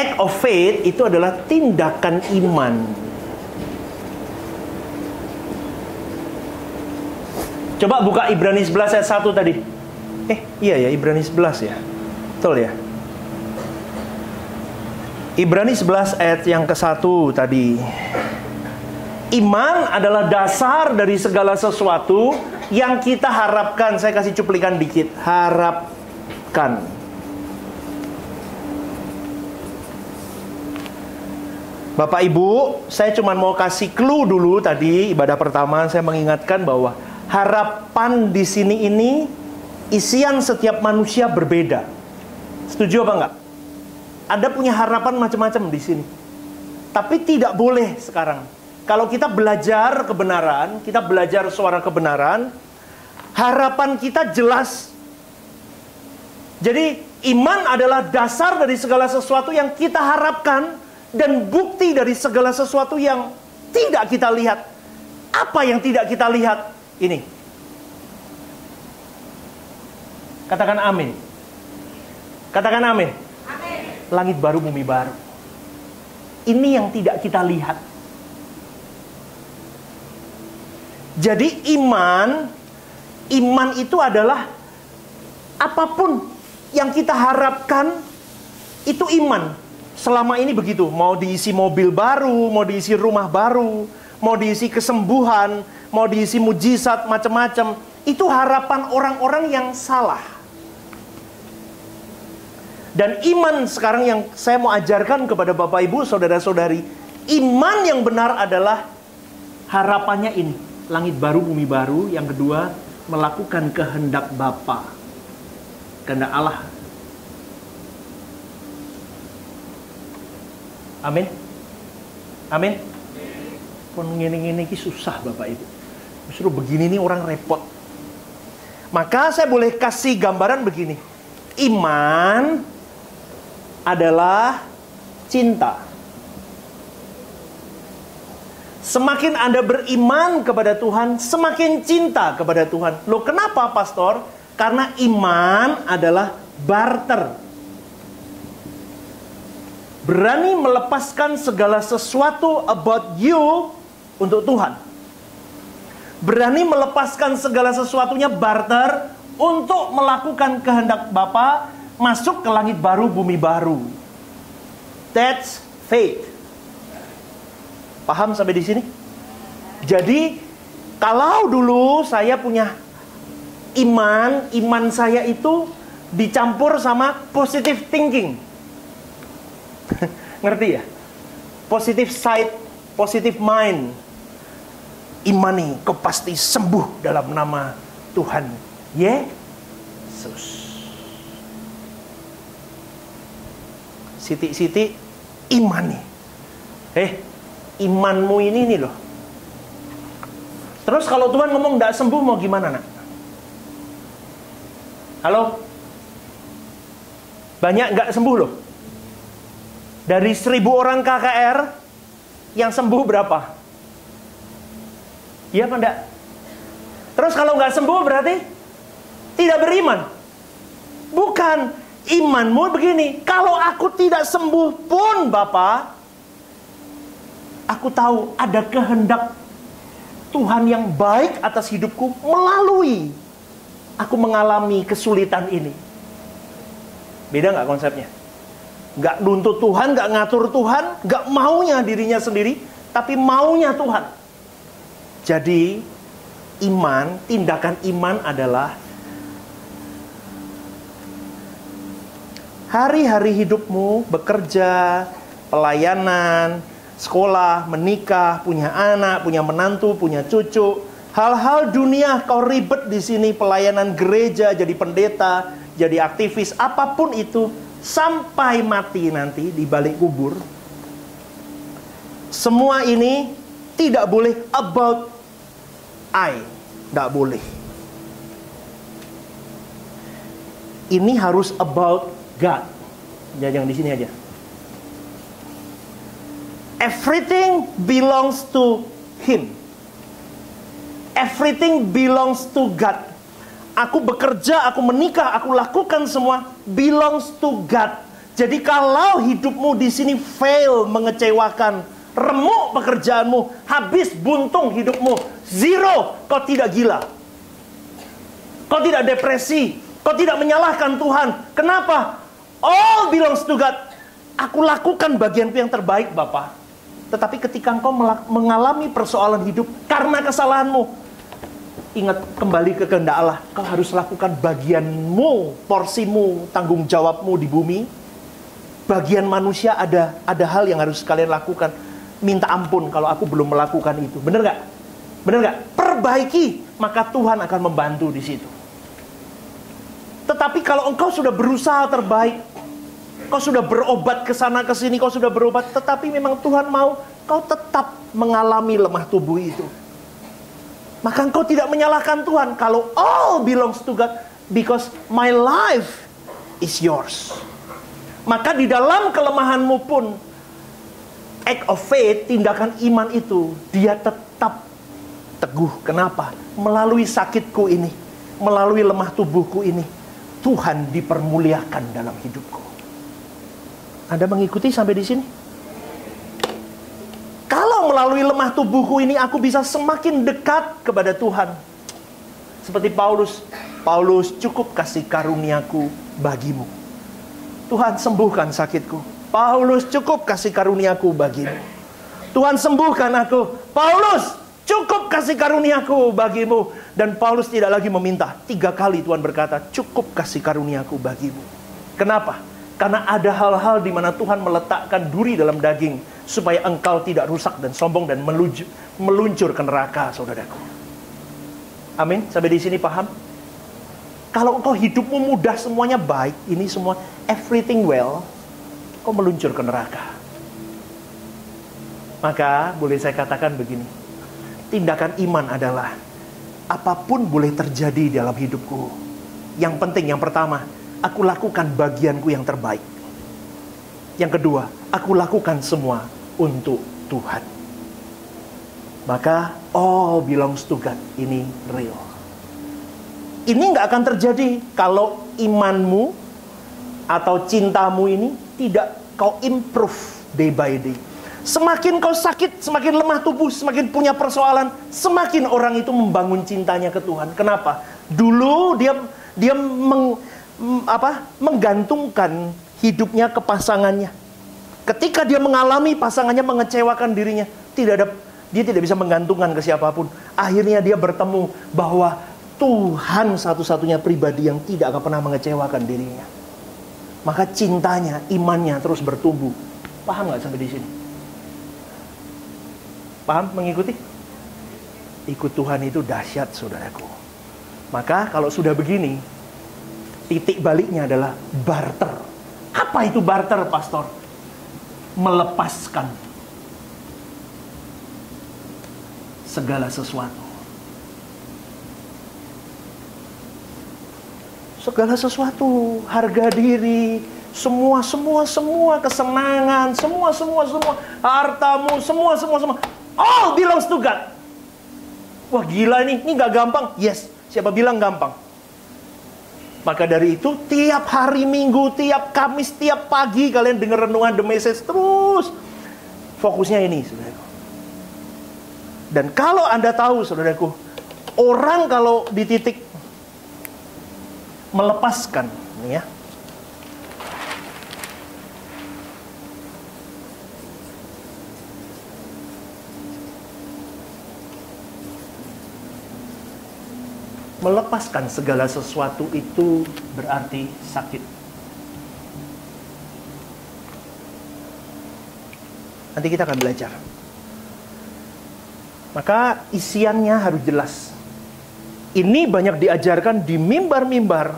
act of faith itu adalah tindakan iman. Coba buka Ibrani 11 ayat 1 tadi. Iya ya, Ibrani 11 ya. Betul ya. Ibrani 11 ayat yang ke-1 tadi. Iman adalah dasar dari segala sesuatu yang kita harapkan. Saya kasih cuplikan dikit. Harapkan. Bapak Ibu, saya cuma mau kasih clue dulu tadi ibadah pertama. Saya mengingatkan bahwa harapan di sini ini isian setiap manusia berbeda. Setuju apa enggak? Anda punya harapan macam-macam di sini. Tapi tidak boleh sekarang. Kalau kita belajar kebenaran, kita belajar suara kebenaran, harapan kita jelas. Jadi iman adalah dasar dari segala sesuatu yang kita harapkan dan bukti dari segala sesuatu yang tidak kita lihat. Apa yang tidak kita lihat? Ini. Katakan amin. Katakan amin. Amin. Langit baru, bumi baru. Ini yang tidak kita lihat. Jadi iman itu adalah apapun yang kita harapkan, itu iman. Selama ini begitu. Mau diisi mobil baru, mau diisi rumah baru, mau diisi kesembuhan, mau diisi mujizat macam-macam. Itu harapan orang-orang yang salah. Dan iman sekarang yang saya mau ajarkan kepada Bapak Ibu, saudara-saudari, iman yang benar adalah harapannya ini. Langit baru, bumi baru. Yang kedua, melakukan kehendak Bapa, kehendak Allah. Amin. Amin. Pun ngene-ngene iki susah Bapak Ibu. Justru begini nih orang repot. Maka saya boleh kasih gambaran begini. Iman adalah cinta. Semakin Anda beriman kepada Tuhan, semakin cinta kepada Tuhan. Loh, kenapa, Pastor? Karena iman adalah barter. Berani melepaskan segala sesuatu about you untuk Tuhan. Berani melepaskan segala sesuatunya barter untuk melakukan kehendak Bapa, masuk ke langit baru, bumi baru. That's faith. Paham sampai di sini? Jadi, kalau dulu saya punya iman saya itu dicampur sama positive thinking. Ngerti ya? Positive side, positive mind. Imani, kau pasti sembuh dalam nama Tuhan Yesus. Siti-siti imani. Imanmu ini nih loh. Terus kalau Tuhan ngomong tidak sembuh, mau gimana nak? Halo? Banyak nggak sembuh loh. Dari 1000 orang KKR, yang sembuh berapa? Iya apa enggak? Terus kalau nggak sembuh berarti tidak beriman. Bukan, imanmu begini. Kalau aku tidak sembuh pun Bapak, aku tahu ada kehendak Tuhan yang baik atas hidupku melalui aku mengalami kesulitan ini. Beda nggak konsepnya? Nggak nuntut Tuhan, nggak ngatur Tuhan, nggak maunya dirinya sendiri, tapi maunya Tuhan. Jadi iman, tindakan iman adalah hari-hari hidupmu, bekerja, pelayanan, sekolah, menikah, punya anak, punya menantu, punya cucu. Hal-hal dunia kau ribet di sini, pelayanan gereja, jadi pendeta, jadi aktivis, apapun itu, sampai mati nanti di balik kubur. Semua ini tidak boleh about I, tidak boleh. Ini harus about God. Jangan di sini aja. Everything belongs to Him. Everything belongs to God. Aku bekerja, aku menikah, aku lakukan semua belongs to God. Jadi kalau hidupmu di sini fail, mengecewakan, remuk pekerjaanmu, habis buntung hidupmu, zero, kau tidak gila. Kau tidak depresi, kau tidak menyalahkan Tuhan. Kenapa? All belongs to God. Aku lakukan bagianku yang terbaik, Bapak. Tetapi ketika engkau mengalami persoalan hidup karena kesalahanmu, ingat kembali ke kehendak Allah. Kau harus lakukan bagianmu, porsimu, tanggung jawabmu di bumi. Bagian manusia ada hal yang harus kalian lakukan. Minta ampun kalau aku belum melakukan itu. Benar nggak? Benar nggak? Perbaiki, maka Tuhan akan membantu di situ. Tetapi kalau engkau sudah berusaha terbaik, kau sudah berobat ke sana ke sini, kau sudah berobat, tetapi memang Tuhan mau kau tetap mengalami lemah tubuh itu, maka engkau tidak menyalahkan Tuhan. Kalau all belongs to God, because my life is yours. Maka di dalam kelemahanmu pun, act of faith, tindakan iman itu, dia tetap teguh. Kenapa? Melalui sakitku ini, melalui lemah tubuhku ini, Tuhan dipermuliakan dalam hidupku. Anda mengikuti sampai di sini? Kalau melalui lemah tubuhku ini, aku bisa semakin dekat kepada Tuhan. Seperti Paulus, cukup kasih karuniaku bagimu. Tuhan sembuhkan sakitku. Paulus, cukup kasih karuniaku bagimu. Tuhan sembuhkan aku. Paulus, cukup kasih karuniaku bagimu. Dan Paulus tidak lagi meminta. 3 kali Tuhan berkata, cukup kasih karuniaku bagimu. Kenapa? Karena ada hal-hal di mana Tuhan meletakkan duri dalam daging supaya engkau tidak rusak dan sombong dan meluncur ke neraka, saudaraku. Amin. Sampai di sini paham? Kalau engkau hidupmu mudah, semuanya baik, ini semua everything well, kau meluncur ke neraka. Maka boleh saya katakan begini, tindakan iman adalah apapun boleh terjadi dalam hidupku. Yang penting, yang pertama, aku lakukan bagianku yang terbaik. Yang kedua, aku lakukan semua untuk Tuhan. Maka all belongs to God. Ini real. Ini nggak akan terjadi kalau imanmu atau cintamu ini tidak kau improve day by day. Semakin kau sakit, semakin lemah tubuh, semakin punya persoalan, semakin orang itu membangun cintanya ke Tuhan. Kenapa? Dulu dia menggantungkan hidupnya ke pasangannya. Ketika dia mengalami pasangannya mengecewakan dirinya, dia tidak bisa menggantungkan ke siapapun. Akhirnya dia bertemu bahwa Tuhan satu-satunya pribadi yang tidak akan pernah mengecewakan dirinya. Maka cintanya, imannya terus bertumbuh. Paham nggak sampai di sini? Paham? Mengikuti? Ikut Tuhan itu dahsyat, saudaraku. Maka kalau sudah begini, titik baliknya adalah barter. Apa itu barter, pastor? Melepaskan segala sesuatu. Segala sesuatu, harga diri, semua kesenangan, semua hartamu, semua. All belongs to God. Wah gila ini nggak gampang. Yes, siapa bilang gampang? Maka dari itu, tiap hari Minggu, tiap Kamis, tiap pagi kalian dengar renungan The Message terus. Fokusnya ini, saudaraku. Dan kalau Anda tahu, saudaraku, orang kalau di titik melepaskan, ya, melepaskan segala sesuatu itu berarti sakit. Nanti kita akan belajar. Maka isiannya harus jelas. Ini banyak diajarkan di mimbar-mimbar.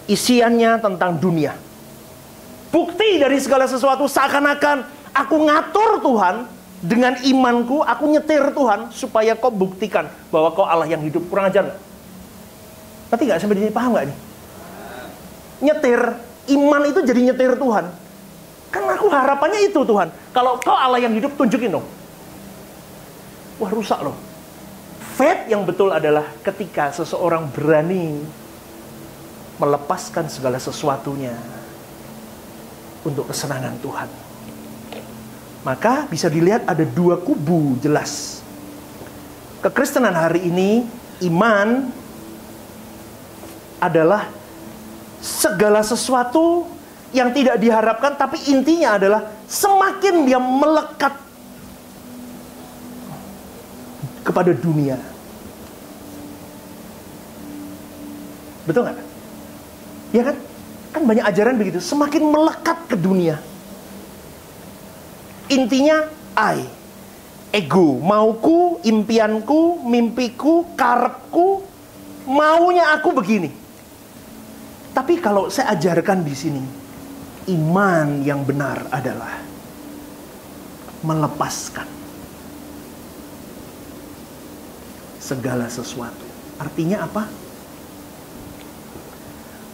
Isiannya tentang dunia. Bukti dari segala sesuatu seakan-akan aku ngatur Tuhan. Dengan imanku, aku nyetir Tuhan supaya kau buktikan bahwa kau Allah yang hidup. Kurang ajar nggak? Nanti nggak sampai di sini, paham nggak nih? Nyetir, iman itu jadi nyetir Tuhan. Kan aku harapannya itu Tuhan. Kalau kau Allah yang hidup, tunjukin dong. Wah rusak loh. Faith yang betul adalah ketika seseorang berani melepaskan segala sesuatunya untuk kesenangan Tuhan. Maka bisa dilihat ada dua kubu jelas. Kekristenan hari ini, iman adalah segala sesuatu yang tidak diharapkan, tapi intinya adalah semakin dia melekat kepada dunia. Betul nggak? Ya kan? Kan banyak ajaran begitu, semakin melekat ke dunia. Intinya ego, mauku, impianku, mimpiku, karepku, maunya aku begini. Tapi kalau saya ajarkan di sini, iman yang benar adalah melepaskan segala sesuatu. Artinya apa?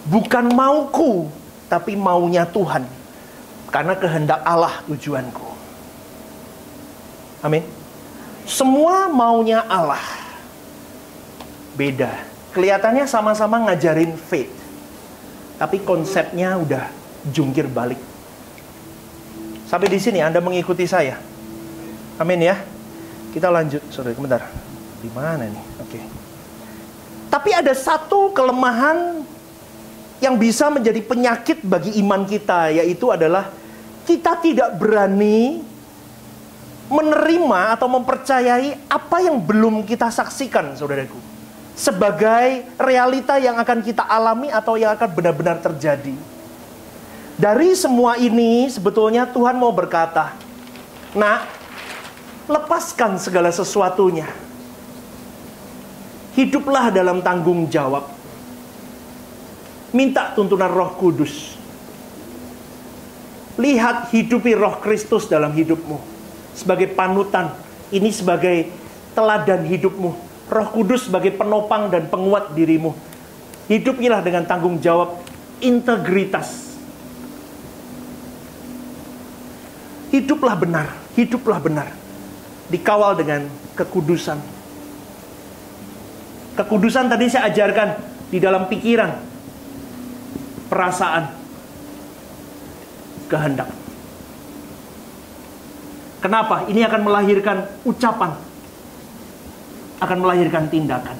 Bukan mauku, tapi maunya Tuhan. Karena kehendak Allah tujuanku. Amin. Semua maunya Allah. Beda. Kelihatannya sama-sama ngajarin faith. Tapi konsepnya udah jungkir balik. Sampai di sini Anda mengikuti saya. Amin ya. Kita lanjut, saudara. Sebentar. Di mana nih? Oke. Tapi ada satu kelemahan yang bisa menjadi penyakit bagi iman kita, yaitu adalah kita tidak berani menerima atau mempercayai apa yang belum kita saksikan, saudaraku, sebagai realita yang akan kita alami atau yang akan benar-benar terjadi. Dari semua ini sebetulnya Tuhan mau berkata, "Nak, lepaskan segala sesuatunya. Hiduplah dalam tanggung jawab. Minta tuntunan Roh Kudus. Lihat, hidupi Roh Kristus dalam hidupmu sebagai panutan. Ini sebagai teladan hidupmu. Roh Kudus sebagai penopang dan penguat dirimu. Hidupilah dengan tanggung jawab, integritas. Hiduplah benar, hiduplah benar. Dikawal dengan kekudusan. Kekudusan tadi saya ajarkan di dalam pikiran, perasaan, kehendak. Kenapa? Ini akan melahirkan ucapan, akan melahirkan tindakan.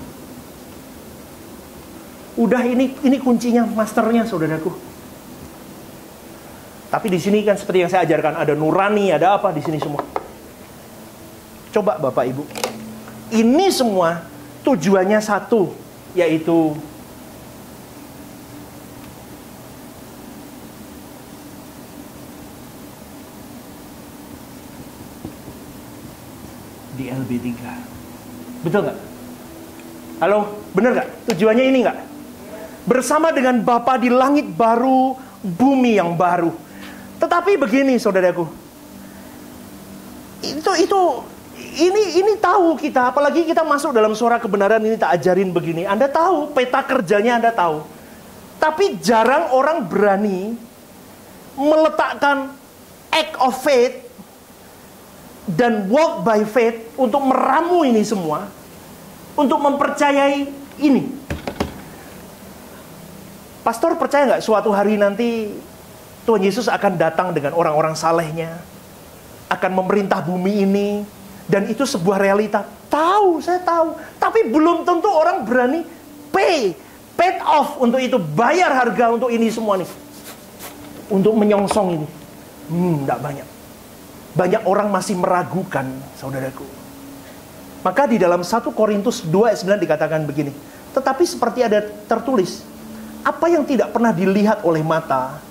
Udah, ini kuncinya, masternya, saudaraku. Tapi di sini kan seperti yang saya ajarkan, ada nurani, ada apa di sini semua. Coba Bapak Ibu, ini semua tujuannya satu, yaitu di LB3. Betul nggak? Halo, bener nggak? Tujuannya ini nggak? Bersama dengan Bapa di langit baru, bumi yang baru. Tetapi begini, saudaraku, ini tahu kita, apalagi kita masuk dalam suara kebenaran ini, tak ajarin begini. Anda tahu, peta kerjanya Anda tahu. Tapi jarang orang berani meletakkan act of faith dan walk by faith untuk meramu ini semua, untuk mempercayai ini. Pastor percaya nggak suatu hari nanti Tuhan Yesus akan datang dengan orang-orang salehnya, akan memerintah bumi ini, dan itu sebuah realita? Tahu, saya tahu. Tapi belum tentu orang berani paid off untuk itu, bayar harga untuk ini semua nih, untuk menyongsong ini. Enggak banyak. Banyak orang masih meragukan, saudaraku. Maka di dalam 1 Korintus 2 ayat 9 dikatakan begini, tetapi seperti ada tertulis, apa yang tidak pernah dilihat oleh mata,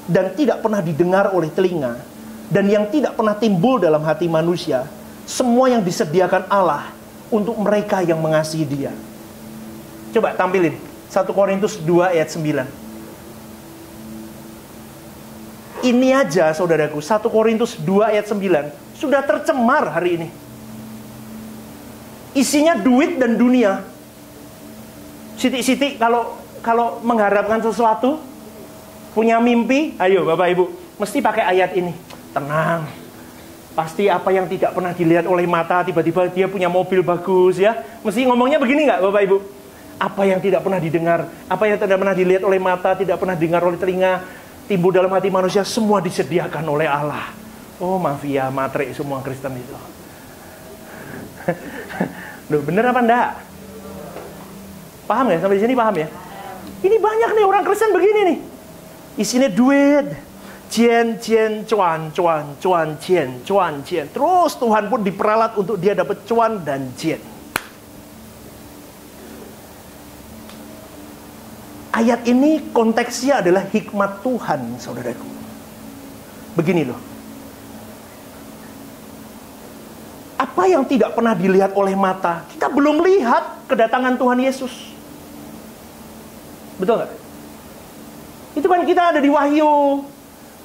dan tidak pernah didengar oleh telinga, dan yang tidak pernah timbul dalam hati manusia, semua yang disediakan Allah untuk mereka yang mengasihi Dia. Coba tampilin 1 Korintus 2 ayat 9. Ini aja, saudaraku, 1 Korintus 2 ayat 9 sudah tercemar hari ini. Isinya duit dan dunia. Siti-siti kalau mengharapkan sesuatu, punya mimpi, ayo Bapak Ibu, mesti pakai ayat ini. Tenang, pasti apa yang tidak pernah dilihat oleh mata, tiba-tiba dia punya mobil bagus ya. Mesti ngomongnya begini nggak Bapak Ibu? Apa yang tidak pernah didengar, apa yang tidak pernah dilihat oleh mata, tidak pernah didengar oleh telinga, timbul dalam hati manusia, semua disediakan oleh Allah. Oh, mafia, matre semua Kristen itu. Duh, bener apa enggak? Paham ya? Sampai di sini paham ya? Ini banyak nih orang Kristen begini nih. Isinya duit. Cian, cian, cuan, cuan, cuan, cian, cuan, cian. Terus Tuhan pun diperalat untuk dia dapat cuan dan cian. Ayat ini konteksnya adalah hikmat Tuhan, saudaraku. Begini loh. Apa yang tidak pernah dilihat oleh mata, kita belum lihat kedatangan Tuhan Yesus. Betul nggak? Itu kan kita ada di Wahyu,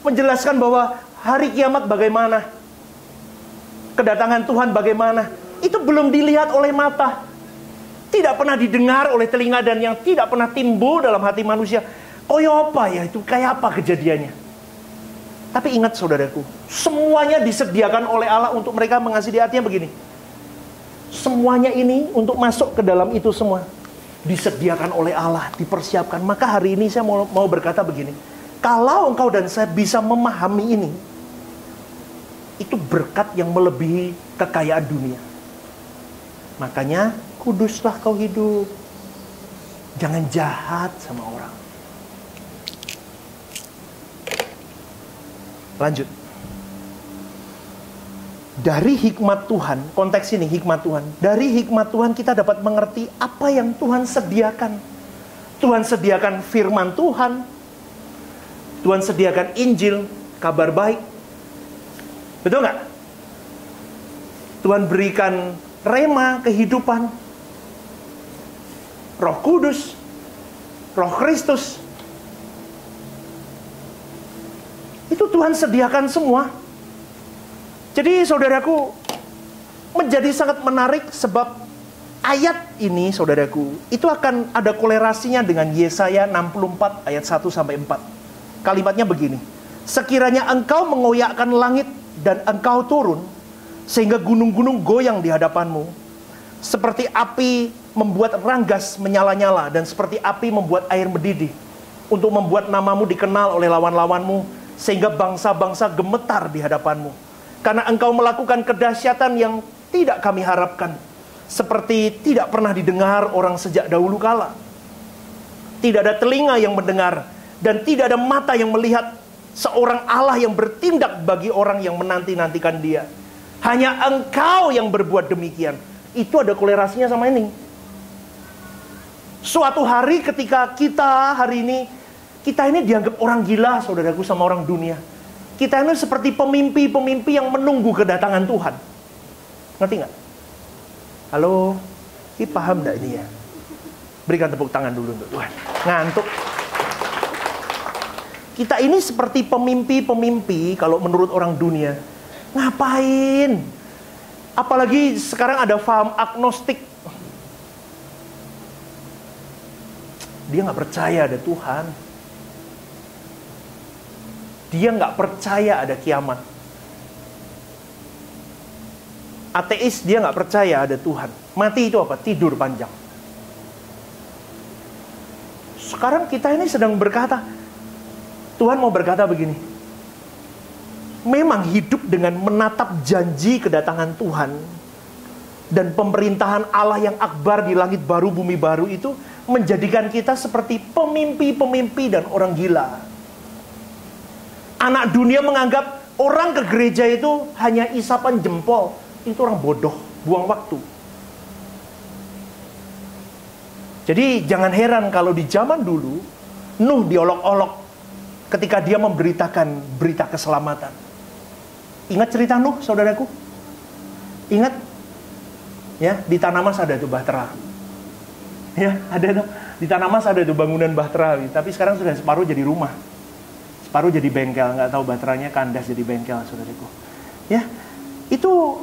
menjelaskan bahwa hari kiamat bagaimana, kedatangan Tuhan bagaimana. Itu belum dilihat oleh mata, tidak pernah didengar oleh telinga, dan yang tidak pernah timbul dalam hati manusia. Koyo apa ya itu, kayak apa kejadiannya. Tapi ingat saudaraku, semuanya disediakan oleh Allah untuk mereka mengasihi. Artinya begini, semuanya ini untuk masuk ke dalam itu semua disediakan oleh Allah, dipersiapkan. Maka hari ini saya mau berkata begini, kalau engkau dan saya bisa memahami ini, itu berkat yang melebihi kekayaan dunia. Makanya kuduslah kau hidup, jangan jahat sama orang. Lanjut. Dari hikmat Tuhan, konteks ini hikmat Tuhan. Dari hikmat Tuhan kita dapat mengerti apa yang Tuhan sediakan. Tuhan sediakan firman Tuhan. Tuhan sediakan Injil, kabar baik. Betul nggak? Tuhan berikan rema, kehidupan, Roh Kudus, Roh Kristus. Itu Tuhan sediakan semua. Jadi saudaraku, menjadi sangat menarik sebab ayat ini saudaraku, itu akan ada kolerasinya dengan Yesaya 64 ayat 1-4. Kalimatnya begini, sekiranya engkau mengoyakkan langit dan engkau turun, sehingga gunung-gunung goyang di hadapanmu, seperti api membuat ranggas menyala-nyala, dan seperti api membuat air mendidih, untuk membuat namamu dikenal oleh lawan-lawanmu, sehingga bangsa-bangsa gemetar di hadapanmu. Karena engkau melakukan kedahsyatan yang tidak kami harapkan, seperti tidak pernah didengar orang sejak dahulu kala. Tidak ada telinga yang mendengar, dan tidak ada mata yang melihat seorang Allah yang bertindak bagi orang yang menanti-nantikan dia. Hanya engkau yang berbuat demikian. Itu ada kolerasinya sama ini. Suatu hari ketika kita hari ini, kita ini dianggap orang gila saudaraku sama orang dunia. Kita ini seperti pemimpi-pemimpi yang menunggu kedatangan Tuhan. Ngerti nggak? Halo, ini paham nggak ini ya? Berikan tepuk tangan dulu untuk Tuhan. Ngantuk. Kita ini seperti pemimpi-pemimpi kalau menurut orang dunia. Ngapain? Apalagi sekarang ada faham agnostik. Dia nggak percaya ada Tuhan. Dia nggak percaya ada kiamat. Ateis, dia nggak percaya ada Tuhan. Mati itu apa? Tidur panjang. Sekarang kita ini sedang berkata, Tuhan mau berkata begini, memang hidup dengan menatap janji kedatangan Tuhan dan pemerintahan Allah yang akbar di langit baru, bumi baru itu menjadikan kita seperti pemimpi-pemimpi dan orang gila. Anak dunia menganggap orang ke gereja itu hanya isapan jempol. Itu orang bodoh, buang waktu. Jadi jangan heran kalau di zaman dulu Nuh diolok-olok ketika dia memberitakan berita keselamatan. Ingat cerita Nuh, saudaraku? Ingat? Ya, di Tanah Mas ada tuh Bahtera. Ya, ada tuh. Di Tanah Mas ada tuh bangunan Bahtera, tapi sekarang sudah separuh jadi rumah. Separuh jadi bengkel, nggak tahu baterainya kandas jadi bengkel, saudaraku. Ya, itu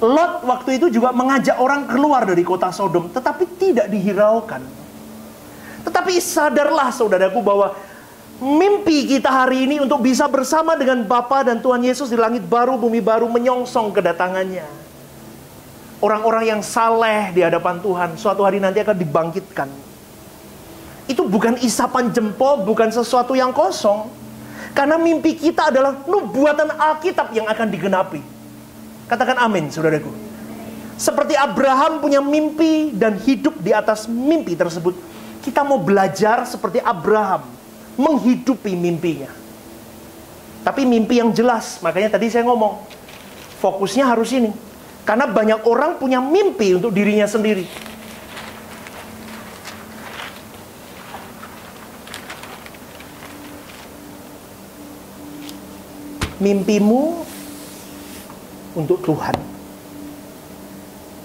Lot waktu itu juga mengajak orang keluar dari kota Sodom, tetapi tidak dihiraukan. Tetapi sadarlah saudaraku bahwa mimpi kita hari ini untuk bisa bersama dengan Bapa dan Tuhan Yesus di langit baru, bumi baru, menyongsong kedatangannya. Orang-orang yang saleh di hadapan Tuhan suatu hari nanti akan dibangkitkan. Itu bukan isapan jempol, bukan sesuatu yang kosong. Karena mimpi kita adalah nubuatan Alkitab yang akan digenapi. Katakan amin, saudaraku. Seperti Abraham punya mimpi dan hidup di atas mimpi tersebut. Kita mau belajar seperti Abraham, menghidupi mimpinya. Tapi mimpi yang jelas, makanya tadi saya ngomong, fokusnya harus ini. Karena banyak orang punya mimpi untuk dirinya sendiri. Mimpimu untuk Tuhan.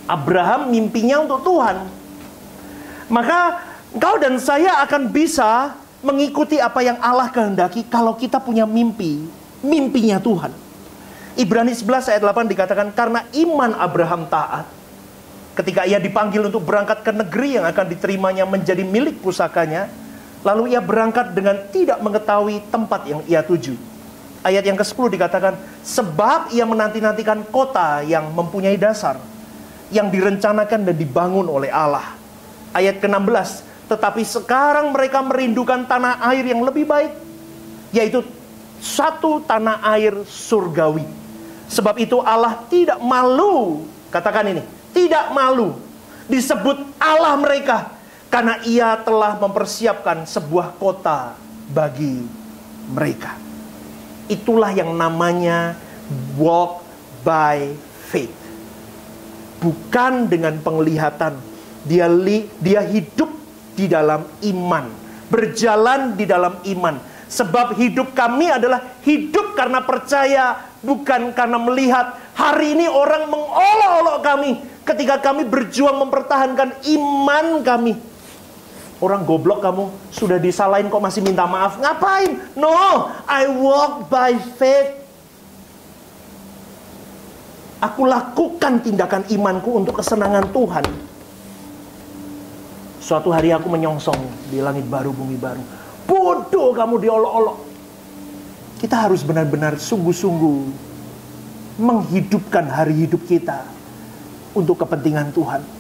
Abraham mimpinya untuk Tuhan. Maka engkau dan saya akan bisa mengikuti apa yang Allah kehendaki kalau kita punya mimpi. Mimpinya Tuhan. Ibrani 11 ayat 8 dikatakan, karena iman Abraham taat. Ketika ia dipanggil untuk berangkat ke negeri yang akan diterimanya menjadi milik pusakanya, lalu ia berangkat dengan tidak mengetahui tempat yang ia tuju. Ayat yang ke-10 dikatakan, sebab ia menanti-nantikan kota yang mempunyai dasar, yang direncanakan dan dibangun oleh Allah. Ayat ke-16, tetapi sekarang mereka merindukan tanah air yang lebih baik, yaitu satu tanah air surgawi. Sebab itu Allah tidak malu, katakan ini, tidak malu disebut Allah mereka, karena ia telah mempersiapkan sebuah kota bagi mereka. Itulah yang namanya walk by faith. Bukan dengan penglihatan. Dia hidup di dalam iman. Berjalan di dalam iman. Sebab hidup kami adalah hidup karena percaya, bukan karena melihat. Hari ini orang mengolok-olok kami ketika kami berjuang mempertahankan iman kami. Orang goblok kamu, sudah disalahin kok masih minta maaf. Ngapain? No, I walk by faith. Aku lakukan tindakan imanku untuk kesenangan Tuhan. Suatu hari aku menyongsong di langit baru, bumi baru. Bodoh kamu diolok-olok. Kita harus benar-benar sungguh-sungguh menghidupkan hari hidup kita untuk kepentingan Tuhan.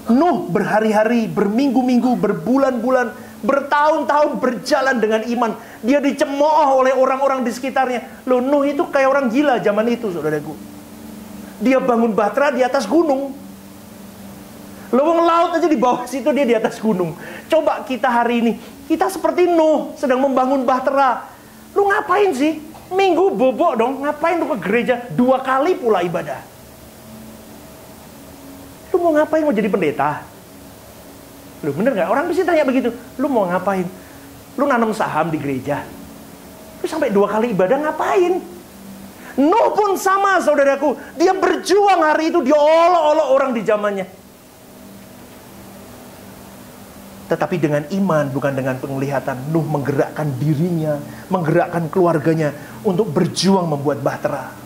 Nuh berhari-hari, berminggu-minggu, berbulan-bulan, bertahun-tahun berjalan dengan iman. Dia dicemooh oleh orang-orang di sekitarnya. Loh, Nuh itu kayak orang gila zaman itu, saudaraku. Dia bangun bahtera di atas gunung. Lubang laut aja di bawah situ, dia di atas gunung. Coba kita hari ini, kita seperti Nuh sedang membangun bahtera. Lu ngapain sih? Minggu bobok dong, ngapain lu ke gereja 2 kali pula ibadah? Lu mau ngapain? Mau jadi pendeta? Lu bener gak? Orang pasti tanya begitu. Lu mau ngapain? Lu nanam saham di gereja? Lu sampai 2 kali ibadah ngapain? Nuh pun sama, saudaraku. Dia berjuang hari itu, dia olok-olok orang di zamannya. Tetapi dengan iman, bukan dengan penglihatan. Nuh menggerakkan dirinya, menggerakkan keluarganya untuk berjuang membuat bahtera.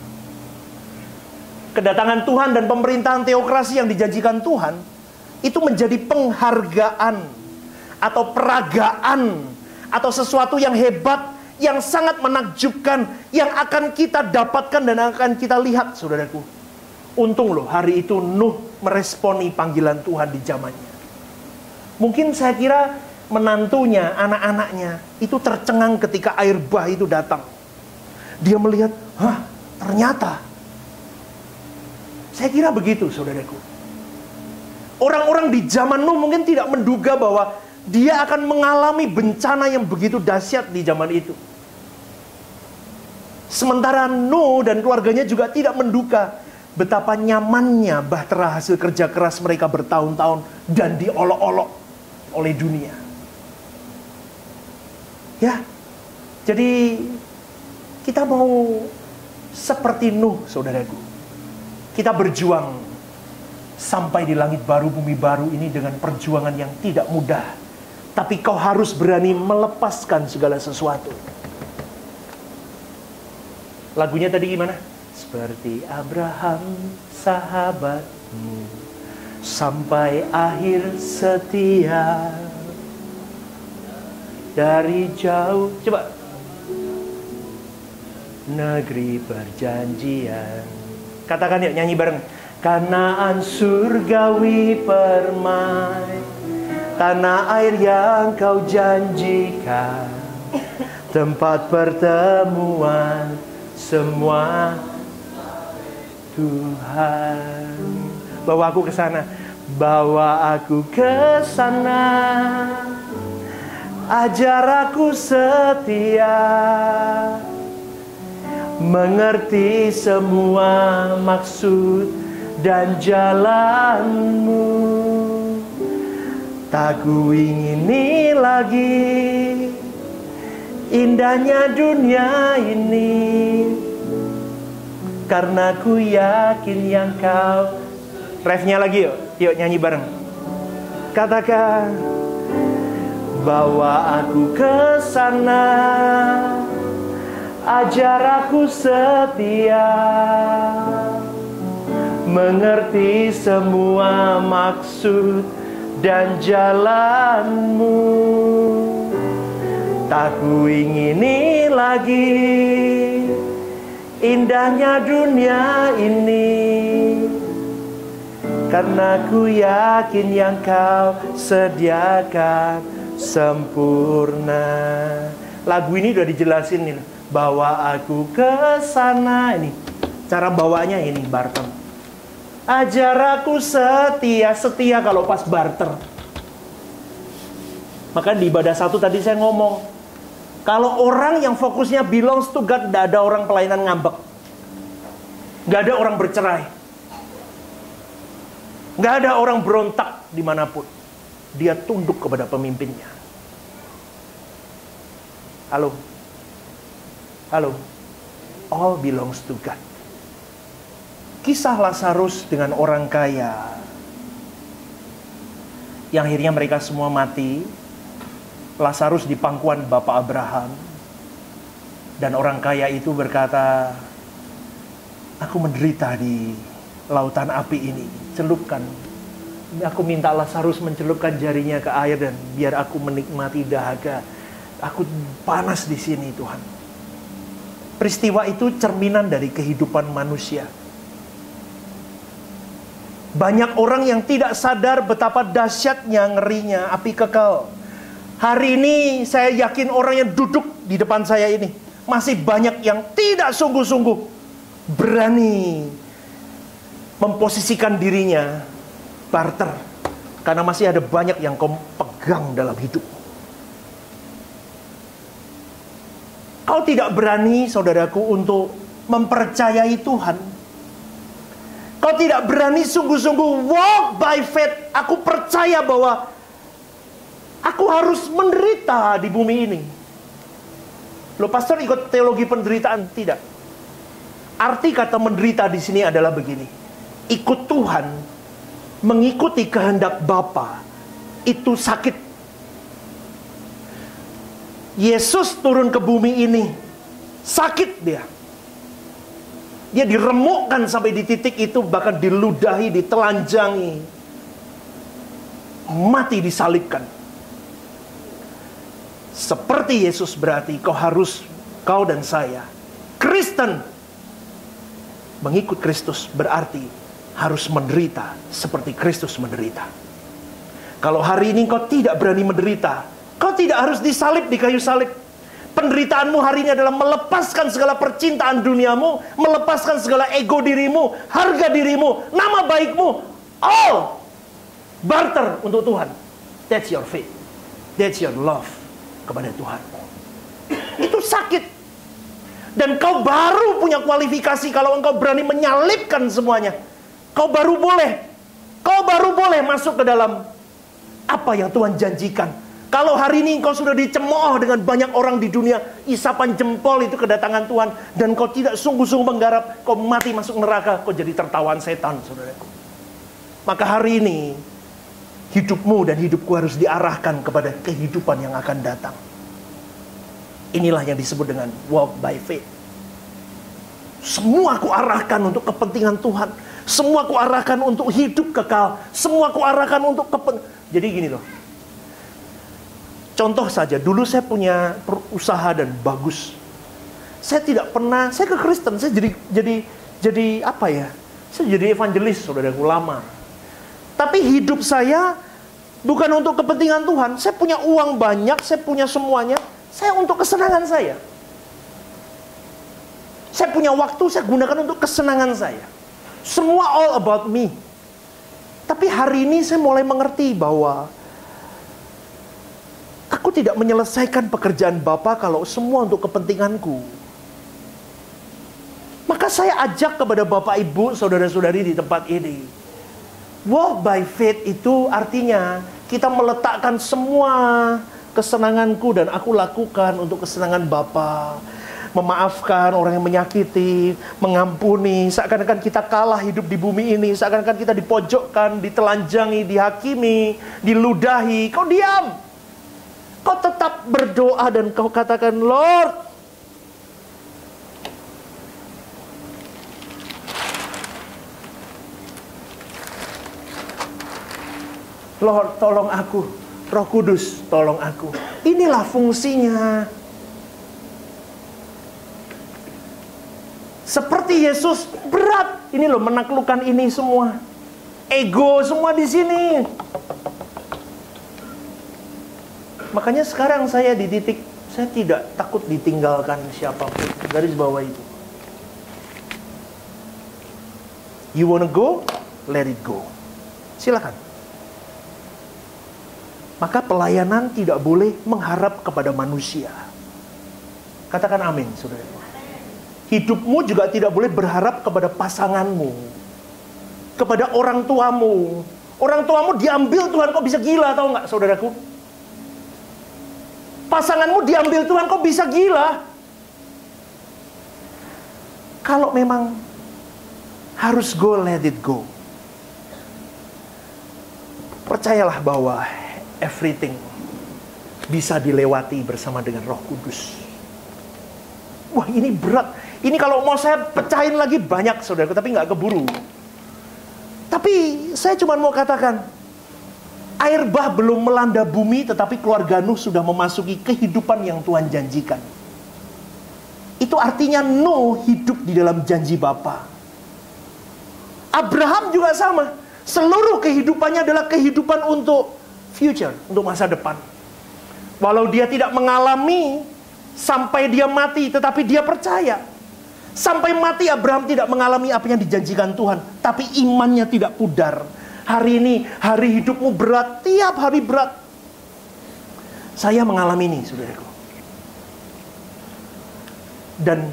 Kedatangan Tuhan dan pemerintahan teokrasi yang dijanjikan Tuhan itu menjadi penghargaan atau peragaan atau sesuatu yang hebat, yang sangat menakjubkan, yang akan kita dapatkan dan akan kita lihat, saudaraku. Untung loh hari itu Nuh meresponi panggilan Tuhan di zamannya. Mungkin saya kira menantunya, anak-anaknya itu tercengang ketika air bah itu datang. Dia melihat, ternyata. Saya kira begitu, saudaraku. Orang-orang di zaman Nuh mungkin tidak menduga bahwa dia akan mengalami bencana yang begitu dahsyat di zaman itu. Sementara Nuh dan keluarganya juga tidak menduga betapa nyamannya bahtera hasil kerja keras mereka bertahun-tahun dan diolok-olok oleh dunia. Ya, jadi kita mau seperti Nuh, saudaraku. Kita berjuang sampai di langit baru, bumi baru ini dengan perjuangan yang tidak mudah. Tapi kau harus berani melepaskan segala sesuatu. Lagunya tadi gimana? Seperti Abraham sahabatmu, sampai akhir setia. Dari jauh, coba. Negeri perjanjian. Katakan yuk, nyanyi bareng. Kanaan surgawi permai, tanah air yang kau janjikan, tempat pertemuan semua Tuhan. Bawa aku ke sana, bawa aku ke sana, ajar aku setia, mengerti semua maksud dan jalanmu. Tak ku ingini lagi indahnya dunia ini, karena ku yakin yang kau. Refnya lagi yuk, yuk nyanyi bareng. Katakan, bawa aku ke sana, ajar aku setia, mengerti semua maksud dan jalanmu. Tak ku ingini lagi indahnya dunia ini, karena ku yakin yang kau sediakan sempurna. Lagu ini udah dijelasin nih, bawa aku ke sana. Ini cara bawanya ini, barter. Ajar aku setia, setia kalau pas barter. Maka di ibadah 1 tadi saya ngomong, kalau orang yang fokusnya belongs to God, gak ada orang pelayanan ngambek, gak ada orang bercerai, gak ada orang berontak dimanapun. Dia tunduk kepada pemimpinnya. Halo, halo, all belongs to God. Kisah Lazarus dengan orang kaya, yang akhirnya mereka semua mati. Lazarus di pangkuan Bapak Abraham, dan orang kaya itu berkata, aku menderita di lautan api ini, celupkan. Aku minta Lazarus mencelupkan jarinya ke air, dan biar aku menikmati dahaga. Aku panas di sini, Tuhan. Peristiwa itu cerminan dari kehidupan manusia. Banyak orang yang tidak sadar betapa dahsyatnya, ngerinya api kekal. Hari ini saya yakin orang yang duduk di depan saya ini masih banyak yang tidak sungguh-sungguh berani memposisikan dirinya barter, karena masih ada banyak yang kau pegang dalam hidup. Kau tidak berani, saudaraku, untuk mempercayai Tuhan. Kau tidak berani sungguh-sungguh walk by faith. Aku percaya bahwa aku harus menderita di bumi ini. Loh, pastor ikut teologi penderitaan? Tidak. Arti kata menderita di sini adalah begini. Ikut Tuhan, mengikuti kehendak Bapa, itu sakit. Yesus turun ke bumi ini, sakit dia. Dia diremukkan sampai di titik itu, bahkan diludahi, ditelanjangi, mati disalibkan. Seperti Yesus berarti kau dan saya, Kristen, mengikut Kristus berarti harus menderita seperti Kristus menderita. Kalau hari ini kau tidak berani menderita, kau tidak harus disalib di kayu salib. Penderitaanmu hari ini adalah melepaskan segala percintaan duniamu, melepaskan segala ego dirimu, harga dirimu, nama baikmu, all barter untuk Tuhan. That's your faith. That's your love kepada Tuhan. Itu sakit. Dan kau baru punya kualifikasi kalau engkau berani menyalibkan semuanya. Kau baru boleh masuk ke dalam apa yang Tuhan janjikan. Kalau hari ini kau sudah dicemooh dengan banyak orang di dunia, isapan jempol itu kedatangan Tuhan, dan kau tidak sungguh-sungguh menggarap, kau mati masuk neraka, kau jadi tertawan setan, saudaraku. Maka hari ini hidupmu dan hidupku harus diarahkan kepada kehidupan yang akan datang. Inilah yang disebut dengan walk by faith. Semua aku arahkan untuk kepentingan Tuhan. Semua aku arahkan untuk hidup kekal. Semua aku arahkan untuk Jadi gini loh. Contoh saja, dulu saya punya usaha dan bagus. Saya tidak pernah, saya ke Kristen, saya jadi apa ya? Saya jadi evangelis, saudaraku, lama. Tapi hidup saya Bukan untuk kepentingan Tuhan. Saya punya uang banyak, saya punya semuanya. Saya untuk kesenangan saya. Saya punya waktu, saya gunakan untuk kesenangan saya. Semua all about me. Tapi hari ini saya mulai mengerti bahwa aku tidak menyelesaikan pekerjaan Bapa kalau semua untuk kepentinganku. Maka saya ajak kepada Bapak Ibu, saudara-saudari di tempat ini. Walk by faith itu artinya kita meletakkan semua kesenanganku dan aku lakukan untuk kesenangan Bapa. Memaafkan orang yang menyakiti, mengampuni, seakan-akan kita kalah hidup di bumi ini, seakan-akan kita dipojokkan, ditelanjangi, dihakimi, diludahi. Kau diam. Kau tetap berdoa dan kau katakan, Lord, Lord, tolong aku. Roh Kudus, tolong aku. Inilah fungsinya. Seperti Yesus, berat. Ini loh, menaklukkan ini semua. Ego semua di sini. Makanya sekarang saya di titik, saya tidak takut ditinggalkan siapapun. Garis bawah itu. You wanna go? Let it go. Silakan. Maka pelayanan tidak boleh mengharap kepada manusia. Katakan amin, saudara. Hidupmu juga tidak boleh berharap kepada pasanganmu, kepada orang tuamu. Orang tuamu diambil Tuhan, kok bisa gila, tahu nggak, saudaraku? Pasanganmu diambil Tuhan, kok bisa gila? Kalau memang harus go, let it go. Percayalah bahwa everything bisa dilewati bersama dengan Roh Kudus. Wah, ini berat. Ini kalau mau saya pecahin lagi banyak, saudaraku, tapi nggak keburu. Tapi saya cuma mau katakan, air bah belum melanda bumi, tetapi keluarga Nuh sudah memasuki kehidupan yang Tuhan janjikan. Itu artinya Nuh hidup di dalam janji Bapa. Abraham juga sama. Seluruh kehidupannya adalah kehidupan untuk future, untuk masa depan. Walau dia tidak mengalami sampai dia mati, tetapi dia percaya. Sampai mati Abraham tidak mengalami apa yang dijanjikan Tuhan, tapi imannya tidak pudar. Hari ini, hari hidupmu berat, tiap hari berat. Saya mengalami ini, saudaraku. Dan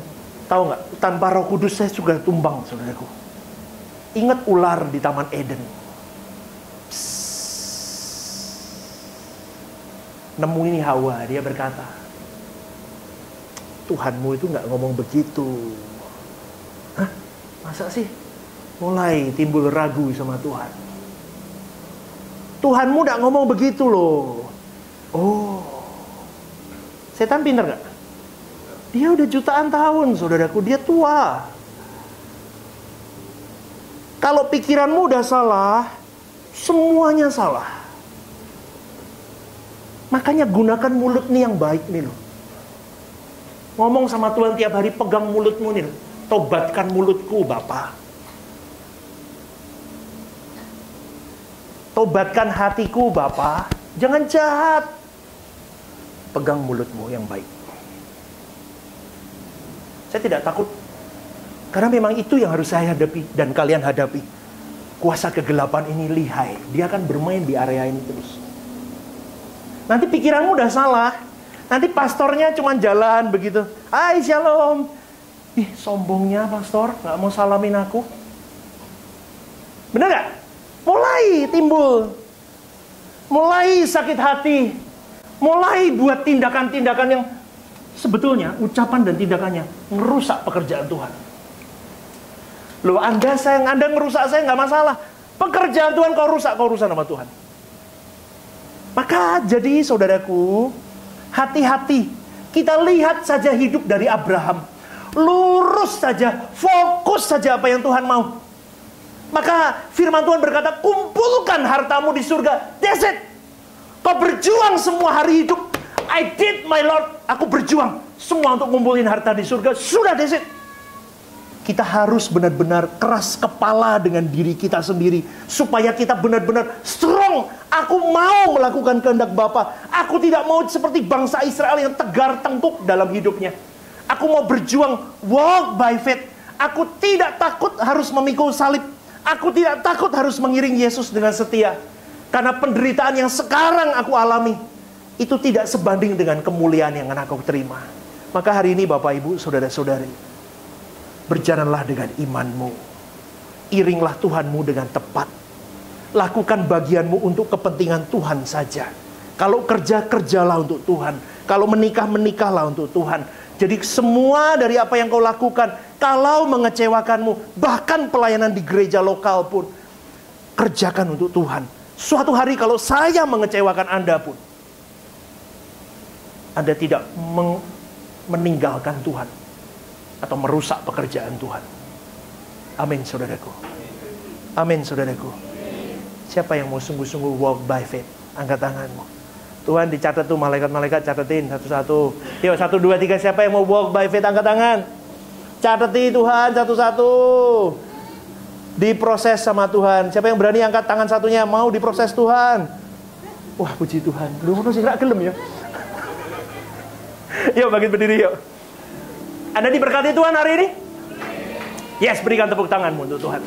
tahu nggak, tanpa Roh Kudus saya juga tumbang, saudaraku. Ingat ular di Taman Eden. Nemuin Hawa, dia berkata, Tuhanmu itu nggak ngomong begitu. Hah? Masa sih? Mulai timbul ragu sama Tuhan. Tuhanmu nggak ngomong begitu loh. Oh, setan pintar nggak? Dia udah jutaan tahun, saudaraku. Dia tua. Kalau pikiranmu udah salah, semuanya salah. Makanya gunakan mulut nih yang baik nih loh. Ngomong sama Tuhan tiap hari, pegang mulutmu nih. Tobatkan mulutku, Bapa. Tobatkan hatiku, Bapa. Jangan jahat. Pegang mulutmu yang baik. Saya tidak takut. Karena memang itu yang harus saya hadapi dan kalian hadapi. Kuasa kegelapan ini lihai. Dia akan bermain di area ini terus. Nanti pikiranmu udah salah. Nanti pastornya cuma jalan begitu. Hai, shalom. Ih, sombongnya pastor, gak mau salamin aku. Bener gak? Mulai timbul. Mulai sakit hati. Mulai buat tindakan-tindakan yang sebetulnya ucapan dan tindakannya merusak pekerjaan Tuhan. Loh, Anda ngerusak saya gak masalah. Pekerjaan Tuhan kau rusak nama Tuhan. Maka jadi saudaraku, hati-hati. Kita lihat saja hidup dari Abraham. Lurus saja, fokus saja apa yang Tuhan mau. Maka firman Tuhan berkata, kumpulkan hartamu di surga. That's it. Kau berjuang semua hari hidup. I did my Lord. Aku berjuang semua untuk ngumpulin harta di surga. Sudah, that's it. Kita harus benar-benar keras kepala dengan diri kita sendiri. Supaya kita benar-benar strong. Aku mau melakukan kehendak Bapa. Aku tidak mau seperti bangsa Israel yang tegar tengkuk dalam hidupnya. Aku mau berjuang, walk by faith. Aku tidak takut harus memikul salib. Aku tidak takut harus mengiring Yesus dengan setia. Karena penderitaan yang sekarang aku alami, itu tidak sebanding dengan kemuliaan yang akan aku terima. Maka hari ini Bapak Ibu, saudara-saudari, berjalanlah dengan imanmu. Iringlah Tuhanmu dengan tepat. Lakukan bagianmu untuk kepentingan Tuhan saja. Kalau kerja, kerjalah untuk Tuhan. Kalau menikah, menikahlah untuk Tuhan. Jadi semua dari apa yang kau lakukan, kalau mengecewakanmu, bahkan pelayanan di gereja lokal pun, kerjakan untuk Tuhan. Suatu hari kalau saya mengecewakan Anda pun, Anda tidak meninggalkan Tuhan atau merusak pekerjaan Tuhan. Amin, saudaraku. Amin, saudaraku. Siapa yang mau sungguh-sungguh walk by faith? Angkat tanganmu. Tuhan dicatat tuh, malaikat-malaikat catetin satu-satu. Yuk, 1, 2, 3. Siapa yang mau walk by faith? Angkat tangan. Catati Tuhan satu-satu. Diproses sama Tuhan. Siapa yang berani angkat tangan satunya? Mau diproses Tuhan. Wah, puji Tuhan. Lu sih gak gelem ya. Yuk, bangkit berdiri yuk. Anda diberkati Tuhan hari ini? Yes, berikan tepuk tanganmu untuk Tuhan.